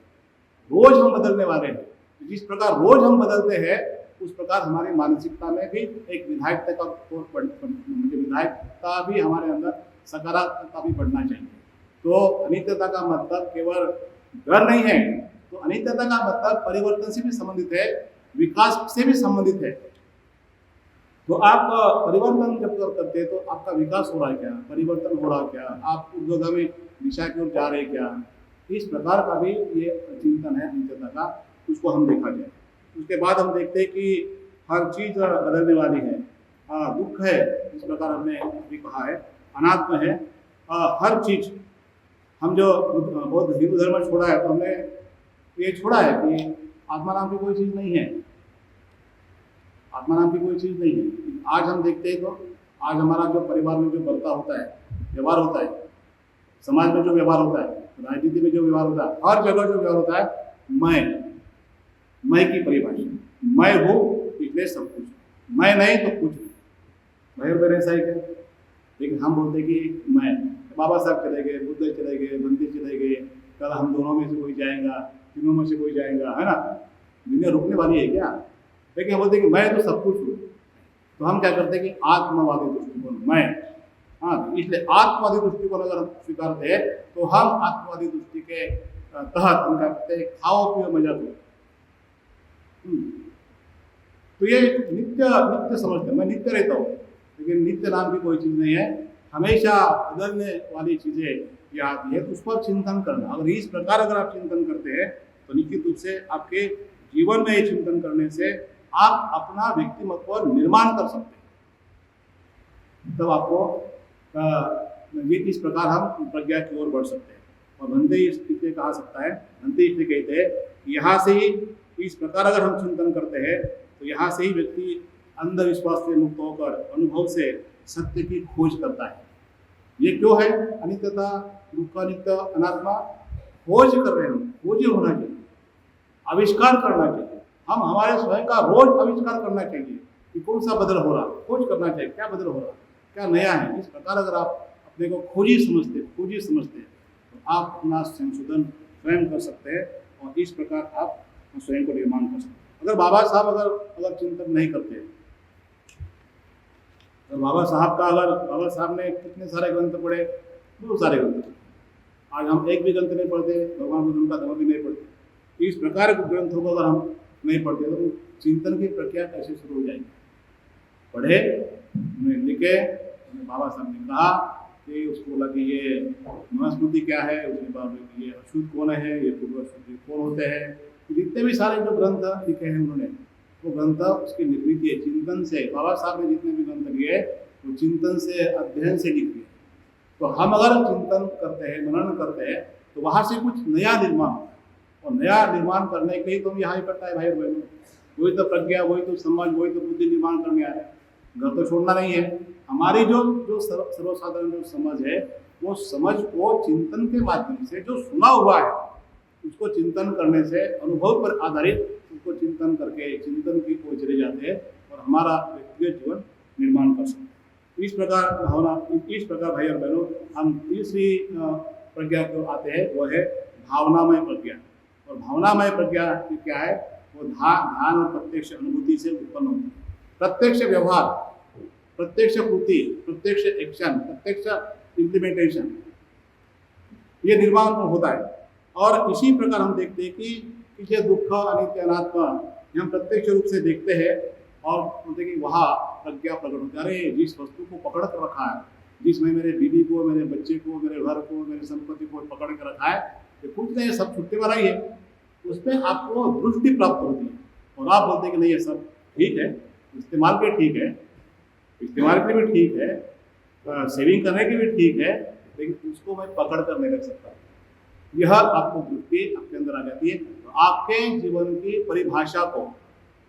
रोज हम बदलने वाले हैं। जिस प्रकार रोज हम बदलते हैं उस प्रकार हमारी मानसिकता में भी एक विधायकता का विधायकता भी हमारे अंदर सकारात्मकता भी बढ़ना चाहिए। तो अनित्यता का मतलब केवल डर नहीं है, तो अनित्यता का मतलब परिवर्तन से भी संबंधित है, विकास से भी संबंधित है। तो आप परिवर्तन जब करते हैं तो आपका विकास हो रहा है क्या, परिवर्तन हो रहा है क्या, आप ऊर्ध्वगामी दिशा की ओर जा रहे हैं क्या, इस प्रकार का भी ये चिंतन है अनित्यता का, उसको हम देखा जाए। उसके बाद हम देखते हैं कि हर चीज बदलने वाली है। दुख है, इस प्रकार हमने अभी कहा है, अनात्म है। हर चीज हम जो बौद्ध हिंदू धर्म छोड़ा है तो हमने ये छोड़ा है कि आत्मा नाम की कोई चीज नहीं है, आत्मा नाम की कोई चीज नहीं है। आज हम देखते हैं तो आज हमारा जो परिवार में जो बर्ताव होता है, व्यवहार होता है, समाज में जो व्यवहार होता है, राजनीति में जो व्यवहार होता है, हर जगह जो व्यवहार होता है, मैं की परिभाषा, मैं हूँ इसलिए सब कुछ, मैं नहीं तो कुछ नहीं। भाई बहन ऐसा ही है, लेकिन हम बोलते हैं कि मैं, बाबा साहब चले गए, बुद्ध चले गए, बंदी चले गए, कल हम दोनों में से कोई जाएगा, तीनों में से कोई जाएगा, है ना। दुनिया रुकने वाली है क्या? लेकिन हम बोलते हैं कि मैं तो सब कुछ हूँ। तो हम क्या करते हैं कि आत्मवादी दृष्टिकोण, मैं, हाँ, इसलिए आत्मवादी दृष्टिकोण अगर हम स्वीकारते हैं तो हम आत्मवादी दृष्टि के तहत हम क्या करते हैं, खाओ पियो मजा करो। तो ये नित्य समझते, मैं नित्य रहता हूँ, लेकिन नित्य नाम की कोई चीज नहीं है, हमेशा बदलने वाली चीजें ये आती है, उस पर चिंतन करना। अगर इस प्रकार अगर आप चिंतन करते हैं तो निश्चित रूप से आपके जीवन में ये चिंतन करने से आप अपना व्यक्तिमत्व निर्माण कर सकते हैं। तब आपको ये इस प्रकार हम प्रज्ञा की ओर बढ़ सकते हैं। और भंते इसलिए कहा सकता है, भंते इसलिए कहते हैं कि यहाँ से ही इस प्रकार अगर हम चिंतन करते हैं तो यहाँ से ही व्यक्ति अंधविश्वास से मुक्त होकर अनुभव से सत्य की खोज करता है। ये क्यों है? अनित्यता, दुख, अनित्य, अनात्मा खोज कर रहे हैं, खोज होना चाहिए, आविष्कार करना चाहिए। हम हमारे स्वयं का रोज आविष्कार करना चाहिए कि कौन सा बदल हो रहा, खोज करना चाहिए क्या बदल हो रहा, क्या नया है। इस प्रकार अगर आप अपने को खोजी समझते हैं तो आप अपना संशोधन स्वयं कर सकते हैं और इस प्रकार आप स्वयं को निर्माण कर सकते हैं। अगर बाबा साहब अगर चिंतन नहीं करते, अगर बाबा साहब ने कितने सारे ग्रंथ पढ़े, बहुत सारे ग्रंथ, आज हम एक भी ग्रंथ नहीं पढ़ते, भगवान बुद्ध का धर्म भी नहीं पढ़ते। इस प्रकार के ग्रंथों को अगर हम नहीं पढ़ते तो चिंतन की प्रक्रिया कैसे शुरू हो जाएगी? पढ़े, उन्हें लिखे, उन्हें बाबा साहब ने कहा कि उसको बोला कि ये मनुस्मृति क्या है, उसके बाद ये अशुद्ध कौन है, ये पूर्व अशुद्ध कौन होते हैं, जितने भी सारे जो ग्रंथ लिखे हैं उन्होंने, वो ग्रंथ उसकी निर्मित है चिंतन से। बाबा साहब ने जितने भी ग्रंथ लिए वो चिंतन से, अध्ययन से लिखे। तो हम अगर चिंतन करते हैं, मनन करते हैं, तो वहाँ से कुछ नया निर्माण होता है। और नया निर्माण करने के लिए तो हम यहाँ इकट्ठा है भाई बहनों, वही तो प्रज्ञा, वही तो समाज, वही तो बुद्धि निर्माण करने आ रहे हैं। घर तो छोड़ना नहीं है। हमारी जो सर्वसाधारण जो समझ है, वो समझ को चिंतन के माध्यम से, जो सुना हुआ है उसको चिंतन करने से, अनुभव पर आधारित उसको चिंतन करके चिंतन की ओर चले जाते हैं और हमारा व्यक्तिगत जीवन निर्माण कर सकते हैं। इस प्रकार भाई और बहनों, हम तीसरी प्रज्ञा को आते हैं, वो है भावनामय प्रज्ञा। और भावनामय प्रज्ञा क्या है? वो ध्यान और प्रत्यक्ष अनुभूति से उत्पन्न होती है। प्रत्यक्ष व्यवहार, प्रत्यक्ष कृति, प्रत्यक्ष एक्शन, प्रत्यक्ष इम्प्लीमेंटेशन, ये निर्माण होता है। और इसी प्रकार हम देखते हैं कि कि ये दुख अनित्य अनात्मा हम प्रत्यक्ष रूप से देखते हैं और बोलते कि वहाँ प्रज्ञा प्रकट होती है। अरे जिस वस्तु को पकड़ कर रखा है, जिसमें मेरे बीवी को, मेरे बच्चे को, मेरे घर को, मेरे संपत्ति को पकड़ कर रखा है, ये कुछ नहीं, सब छुट्टी वाला ही है, उसमें आपको दृष्टि प्राप्त होती है और आप बोलते हैं कि नहीं ये सब ठीक है, इस्तेमाल के ठीक है, इस्तेमाल के लिए भी ठीक है, सेविंग करने के लिए भी ठीक है, लेकिन उसको मैं पकड़ कर नहीं रख सकता। यह आपको दृष्टि आपके अंदर आ जाती है। तो आपके जीवन की परिभाषा को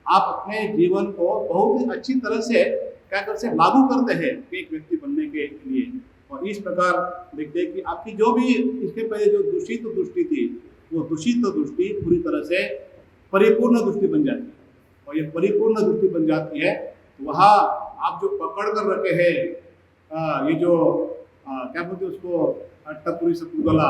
आप अपने जीवन को बहुत ही अच्छी तरह से क्या कर से लागू करते हैं एक व्यक्ति बनने के लिए। और इस प्रकार देखते हैं कि आपकी जो भी इसके पहले जो दूषित दृष्टि थी, वो दूषित दृष्टि पूरी तरह से परिपूर्ण दृष्टि बन जाती है। और ये परिपूर्ण दृष्टि बन जाती है तो वहाँ आप जो पकड़ कर रखे हैं, ये जो क्या बोलते हैं उसको, अट्टपुरी सपुगला,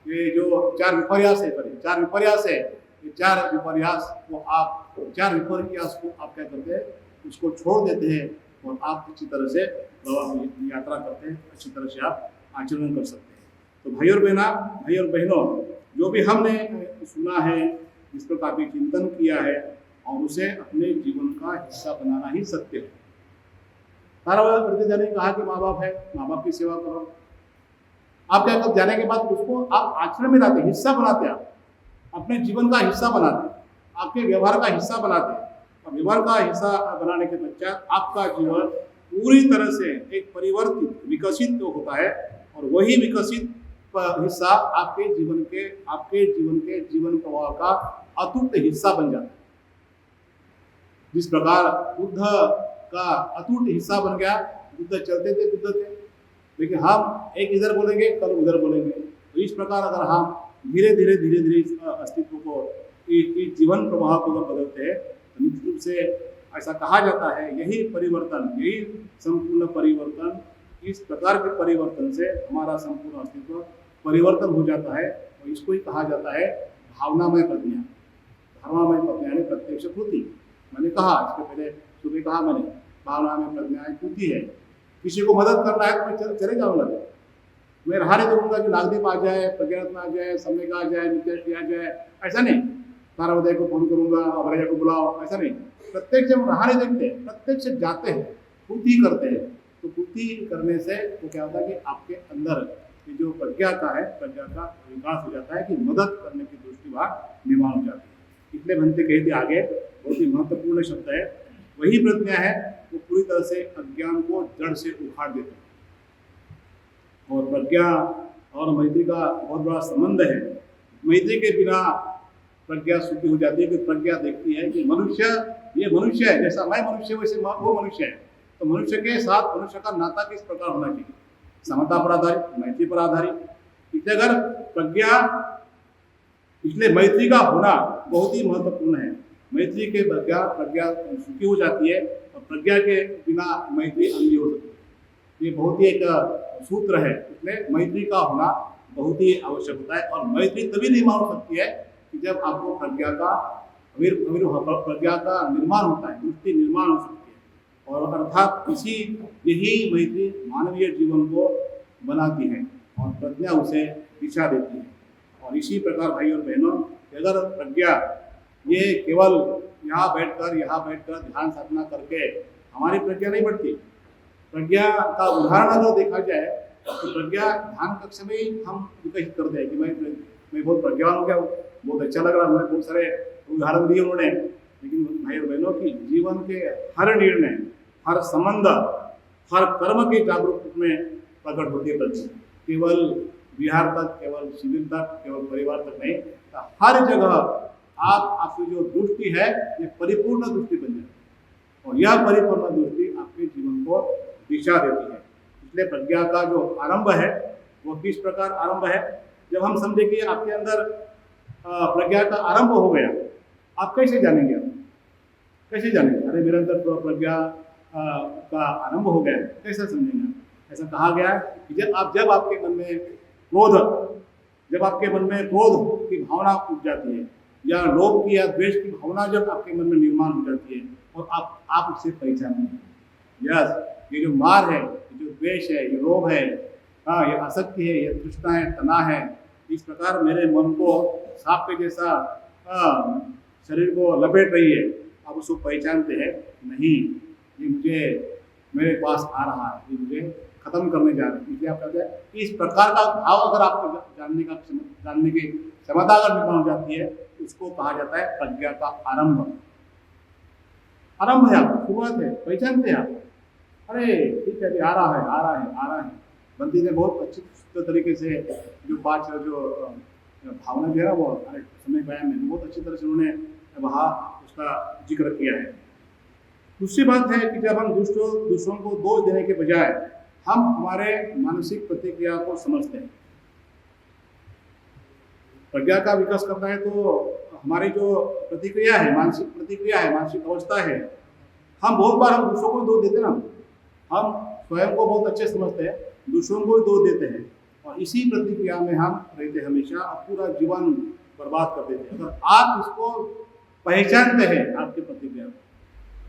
ये जो चार विपर्यास है, चार विपर्यास है, ये चार विपर्यास को आप क्या करते हैं, उसको छोड़ देते हैं और आप अच्छी तरह से यात्रा करते हैं, अच्छी तरह से आप आचरण कर सकते हैं। तो भाई और बहनों, जो भी हमने सुना है, इस पर काफ़ी चिंतन किया है और उसे अपने जीवन का हिस्सा बनाना ही सत्य है। तारावती ने कहा कि माँ बाप है, माँ बाप की सेवा करो। आप क्या करते, जाने के बाद उसको आप आचरण में लाते, हिस्सा बनाते, आप अपने जीवन का हिस्सा बनाते, आपके व्यवहार का हिस्सा बनाते। और व्यवहार का हिस्सा बनाने के पश्चात आपका जीवन पूरी तरह से एक परिवर्तित, विकसित होता है और वही विकसित हिस्सा आपके जीवन के जीवन प्रवाह का अटूट हिस्सा बन जाता है। जिस प्रकार बुद्ध का अटूट हिस्सा बन गया, बुद्ध चलते थे, बुद्ध थे, लेकिन हम एक इधर बोलेंगे, कल उधर बोलेंगे। तो इस प्रकार अगर हम धीरे धीरे इस अस्तित्व को, इस जीवन प्रवाह को अगर बदलते हैं तो निश्चित रूप से ऐसा कहा जाता है, यही परिवर्तन, यही संपूर्ण परिवर्तन, इस प्रकार के परिवर्तन से हमारा संपूर्ण अस्तित्व परिवर्तन हो जाता है। और इसको ही कहा जाता है भावनामय प्रज्ञा। भावनामय प्रज्ञा यानी प्रत्यक्ष कृति। मैंने कहा, इसके पहले सुबह कहा मैंने, भावनामय प्रज्ञा एक कृति है। किसी को मदद करना है तो मैं चले जाऊँगा, मैं रहा नहीं दूंगा कि नागदीप आ जाए, प्रज्ञात्म आ जाए, सम्यक आ जाए, नित्य आ जाए, ऐसा नहीं। तारावदय को फोन करूंगा, अभरजा को बुलाओ, ऐसा नहीं। प्रत्यक्ष हम रहा नहीं देखते, प्रत्यक्ष जाते हैं, कृति करते हैं। तो कृति करने से तो क्या होता है कि आपके अंदर ये जो प्रज्ञा का विकास हो जाता है कि मदद करने की दृष्टि वहाँ निर्माण हो जाती है। इसलिए बनते कहते आगे बहुत ही महत्वपूर्ण शब्द है, वही प्रज्ञा है वो पूरी तरह से अज्ञान को जड़ से उखाड़ देता है। और प्रज्ञा और मैत्री का बहुत बड़ा संबंध है। मैत्री के बिना प्रज्ञा सुखी हो जाती है कि प्रज्ञा देखती है कि मनुष्य, ये मनुष्य है, जैसा मैं मनुष्य वैसे वो मनुष्य है। तो मनुष्य के साथ मनुष्य का नाता किस प्रकार होना चाहिए, समता पर आधारित, मैत्री पर आधारित। इसलिए अगर प्रज्ञा, इसलिए मैत्री का होना बहुत ही महत्वपूर्ण है। मैत्री के प्रज्ञा सुखी हो जाती है और प्रज्ञा के बिना मैत्री अंधी हो सकती है। ये बहुत ही एक सूत्र है, इसलिए मैत्री का होना बहुत ही आवश्यक होता है। और मैत्री तभी निर्माण हो सकती है कि जब आपको प्रज्ञा का निर्माण होता है, दृष्टि निर्माण हो सकती है। और अर्थात यही मैत्री मानवीय जीवन को बनाती है और प्रज्ञा उसे दिशा देती है। और इसी प्रकार भाई और बहनों, अगर प्रज्ञा ये केवल यहाँ बैठकर ध्यान साधना करके हमारी प्रज्ञा नहीं बढ़ती। प्रज्ञा का उदाहरण अगर देखा जाए तो प्रज्ञा ध्यान कक्ष में ही हम विकसित करते हैं कि मैं बहुत प्रज्ञान हो गया, बहुत अच्छा लग रहा, मुझे बहुत सारे उदाहरण दिए उन्होंने। लेकिन भाई और बहनों की जीवन के हर निर्णय, हर संबंध, हर कर्म के जागरूक में प्रकट होती है प्रज्ञा। केवल बिहार तक, केवल शिविर तक, केवल परिवार तक नहीं, तो हर जगह आपकी जो दृष्टि है ये परिपूर्ण दृष्टि बन जाती है। और यह परिपूर्ण दृष्टि आपके जीवन को दिशा देती है। इसलिए प्रज्ञा का जो आरंभ है वो किस प्रकार आरंभ है, जब हम समझे कि आपके अंदर प्रज्ञा का आरंभ हो गया, आप कैसे जानेंगे, कैसे जानेंगे? अरे मेरे अंदर प्रज्ञा का आरंभ हो गया, कैसे समझेंगे? ऐसा कहा गया कि जब आपके मन में क्रोध की भावना उठ जाती है, या लोभ की या द्वेष की भावना जब आपके मन में निर्माण हो जाती है और आप उसे पहचानेंगे। यस, ये जो मार है, ये जो द्वेष है, ये लोभ है, ये आसक्ति है, ये तृष्णा है, तना है, इस प्रकार मेरे मन को सांप के जैसा शरीर को लपेट रही है, आप उसको पहचानते हैं नहीं, ये मुझे मेरे पास आ रहा है, ये मुझे खत्म करने जा रहा है। इसलिए आप कहते हैं इस प्रकार का भाव अगर आपको जानने की क्षमता अगर निर्माण हो जाती है, उसको कहा जाता है प्रज्ञा का आरंभ। आरंभ है, आपका शुरुआत है, पहचानते हैं आप, अरे ठीक है, अभी आ रहा है, आ रहा है, आ रहा है। बंदी ने बहुत अच्छी तरीके से जो पांच जो भावना जो है ना, वो समय बयान में बहुत अच्छी तरह से उन्होंने वहाँ उसका जिक्र किया है। दूसरी बात है कि जब हम दूसरों को दोष देने के बजाय हम हमारे मानसिक प्रतिक्रिया को समझते हैं। प्रज्ञा का विकास करना है तो हमारी जो प्रतिक्रिया है, मानसिक प्रतिक्रिया है, मानसिक अवस्था है, हम बहुत बार हम दूसरों को दोष देते ना, हम स्वयं को बहुत अच्छे समझते हैं, दूसरों को भी दोष देते हैं और इसी प्रतिक्रिया में हम रहते हमेशा और पूरा जीवन बर्बाद कर देते हैं। अगर आप इसको पहचानते हैं, आपकी प्रतिक्रिया को,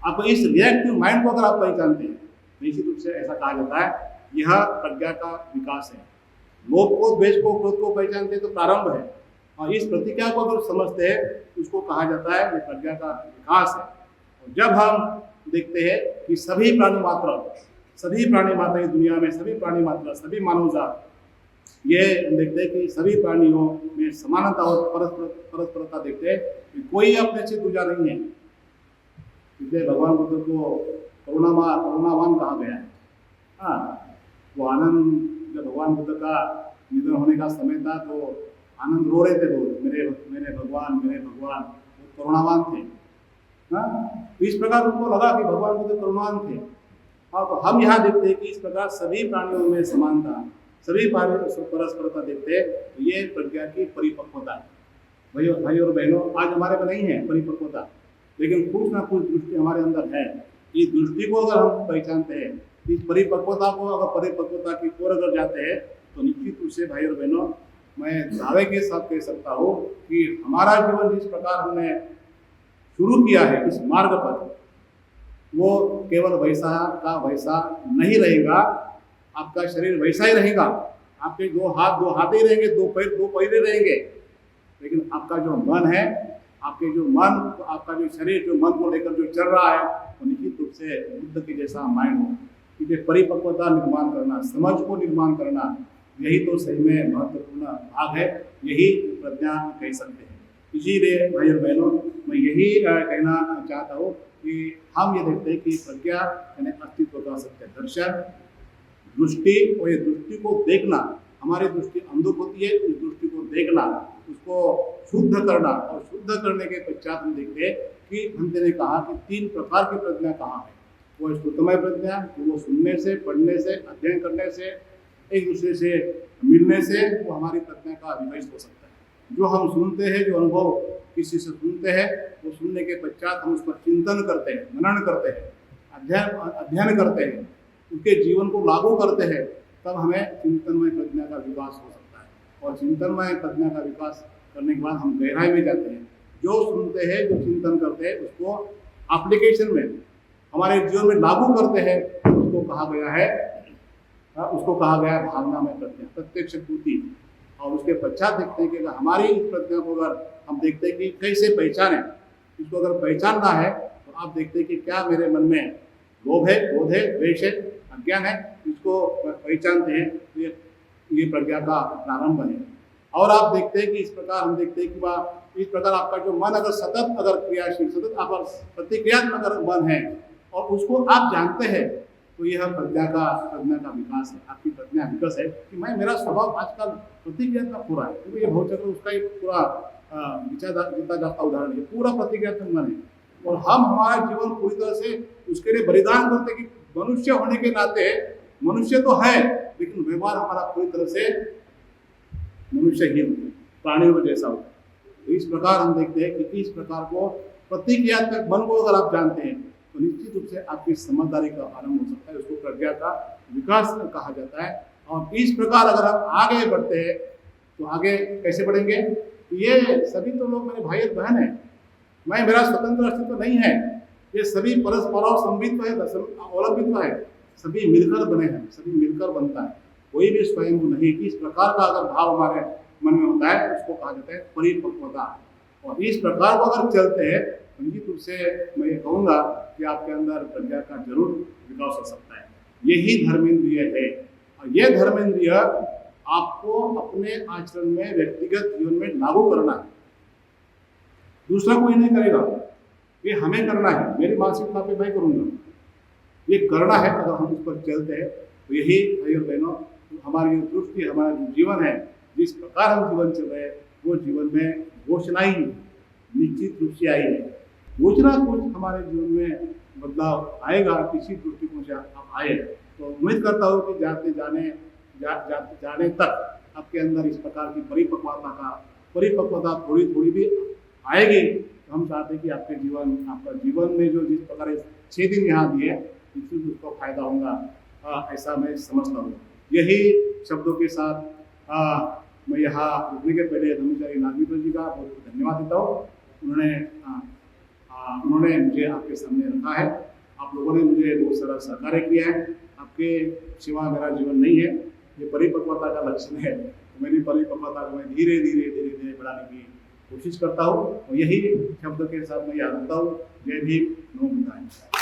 आप इस रिएक्टिव माइंड को अगर आप पहचानते हैं, निश्चित रूप से ऐसा कहा जाता है यह प्रज्ञा का विकास है। लोभ को, द्वेष को, क्रोध को पहचानते हैं तो प्रारंभ है, और इस प्रतिक्रिया को अगर समझते हैं उसको कहा जाता है ये प्रज्ञा का विकास है। और जब हम देखते हैं कि सभी प्राणी मात्र इस दुनिया में सभी प्राणी मात्र, सभी मानव जात, ये देखते हैं कि सभी प्राणियों में समानता और परस्परता देखते हैं कि कोई अपने से दूजा नहीं है। इसलिए भगवान बुद्ध को करुणावान कहा गया है। हाँ, वो आनंद, जब भगवान बुद्ध का निधन होने का समय था तो आनंद रो रहे थे लोग, मेरे भगवान, वो करुणावान थे। हाँ, इस प्रकार उनको लगा कि भगवान बुद्ध करुणावान थे। हाँ, तो हम यहाँ देखते हैं कि इस प्रकार सभी प्राणियों में समानता, सभी प्राणियों में परस्परता देखते हैं, तो ये प्रज्ञा की परिपक्वता है। भाई और बहनों, आज हमारे में नहीं है परिपक्वता, लेकिन कुछ ना कुछ दृष्टि हमारे अंदर है। इस दृष्टि को अगर हम पहचानते हैं, इस परिपक्वता को अगर परिपक्वता की ओर अगर जाते हैं, तो निश्चित रूप से भाई और बहनों, मैं दावे के साथ कह सकता हूँ कि हमारा जीवन जिस प्रकार हमने शुरू किया है इस मार्ग पर, वो केवल वैसा का वैसा नहीं रहेगा। आपका शरीर वैसा ही रहेगा, आपके दो हाथ ही रहेंगे, दो पैर रहेंगे, लेकिन आपका जो मन है, आपके जो मन, तो आपका जो शरीर जो मन को लेकर जो चल रहा है, तो निश्चित रूप से बुद्ध के जैसा माइंड हो। इसलिए परिपक्वता निर्माण करना, समझ को निर्माण करना, यही तो सही में महत्वपूर्ण भाग है, यही प्रज्ञा कह सकते हैं। इसीलिए भाई और बहनों, मैं यही कहना चाहता हूँ कि हम ये देखते हैं कि प्रज्ञा यानी अस्तित्व का सत्य दर्शन, दृष्टि, और ये दृष्टि को देखना, हमारी दृष्टि अंधुक होती है, उस दृष्टि को देखना, उसको शुद्ध करना, और शुद्ध करने के पश्चात हम देखते हैं कि हमने ने कहा कि 3 प्रकार की प्रज्ञा कहाँ है। वो श्रुतमय प्रज्ञा, वो सुनने से, पढ़ने से, अध्ययन करने से, एक दूसरे से मिलने से वो हमारी प्रज्ञा का विकास हो सकता है। जो हम सुनते हैं, जो अनुभव किसी से सुनते हैं, वो सुनने के पश्चात हम उस पर चिंतन करते हैं, मनन करते हैं, अध्ययन करते हैं, उनके जीवन को लागू करते हैं, तब हमें चिंतनमय प्रज्ञा का विकास हो सकता है। और चिंतनमय प्रज्ञा का विकास करने के बाद हम गहराई में जाते हैं। जो सुनते हैं, जो चिंतन करते हैं, उसको एप्लीकेशन में हमारे जीवन में लागू करते हैं, उसको कहा गया है भावना में प्रज्ञा, प्रत्यक्ष पूर्ति। और उसके पश्चात देखते हैं कि हमारी इस प्रज्ञा को अगर हम देखते हैं कि कैसे पहचाने, इसको अगर पहचानना है तो आप देखते हैं कि क्या मेरे मन में लोभ है, क्रोध है, द्वेष है, अज्ञान है, इसको पहचानते हैं, तो ये प्रज्ञा का प्रारंभ है। और आप देखते हैं कि इस प्रकार हम देखते हैं कि वह इस प्रकार आपका जो मन अगर सतत अगर क्रियाशील, सतत आप प्रतिक्रियात्मक अगर मन है और उसको आप जानते हैं, तो यह प्रज्ञा का विकास है। आपकी प्रज्ञा विकास है कि मेरा स्वभाव आजकल प्रतिक्रियात्मक हो रहा है, क्योंकि ये भवचक्र उसका एक पूरा जितना जाता उदाहरण है, पूरा प्रतिक्रियात्मक मन है। और हम हमारा जीवन पूरी तरह से उसके लिए बलिदान करते कि मनुष्य होने के नाते मनुष्य तो है, लेकिन व्यवहार हमारा पूरी तरह से मनुष्यहीन, प्राणियों में जैसा होता है। तो इस प्रकार हम देखते हैं कि इस प्रकार को प्रतिक्रियात्मक मन को अगर आप जानते हैं, तो निश्चित रूप से आपकी समझदारी का आरंभ हो सकता है, उसको प्रज्ञा का विकास कहा जाता है। और इस प्रकार अगर हम आगे बढ़ते हैं, तो आगे कैसे बढ़ेंगे? ये सभी तो लोग मेरे भाई और बहन हैं, मेरा स्वतंत्र अस्तित्व नहीं है, ये सभी परस्पर संबित्व है, अवलंबित्व है, सभी मिलकर बने हैं, सभी मिलकर बनता है, कोई भी स्वयं नहीं। इस प्रकार का अगर भाव हमारे मन में होता है, उसको कहा जाता है परिपक्वता। और इस प्रकार को अगर चलते हैं तो निश्चित रूप से मैं ये कहूँगा कि आपके अंदर प्रज्ञा का जरूर विकास हो सकता है। यही धर्मेंद्रिय है और यह धर्मेंद्रिय आपको अपने आचरण में, व्यक्तिगत जीवन में लागू करना है। दूसरा कोई नहीं करेगा, ये हमें करना है। मेरी मानसिकता पे मैं करूँगा, ये करना है। अगर हम उस पर चलते हैं तो यही भाई और बहनों हमारी जो दृष्टि, हमारा जो जीवन है, जिस प्रकार हम जीवन चल रहे हैं वो जीवन में घोषणा ही निश्चित रूप से आई है। कुछ ना कुछ हमारे जीवन में बदलाव आएगा, किसी दृष्टिकोण से आप आए। तो उम्मीद करता हूँ कि जाने तक आपके अंदर इस प्रकार की परिपक्वता थोड़ी थोड़ी भी आएगी। तो हम चाहते हैं कि आपका जीवन में जो जिस प्रकार 6 दिन यहाँ दिए इससे उसको फायदा होगा, ऐसा मैं समझता हूँ। यही शब्दों के साथ मैं यहाँ रुकने के पहले धर्माचार्य नागमित्र जी का बहुत बहुत धन्यवाद देता हूँ। उन्होंने मुझे आपके सामने रखा है। आप लोगों ने मुझे बहुत सारा सहकार्य किया है। आपके सिवा मेरा जीवन नहीं है। ये परिपक्वता का लक्षण है। तो मेरी परिपक्वता को मैं धीरे धीरे बढ़ाने की कोशिश करता हूँ और यही शब्द के साथ मैं याद रखता हूँ। जय भीम, नमो बुद्धाय।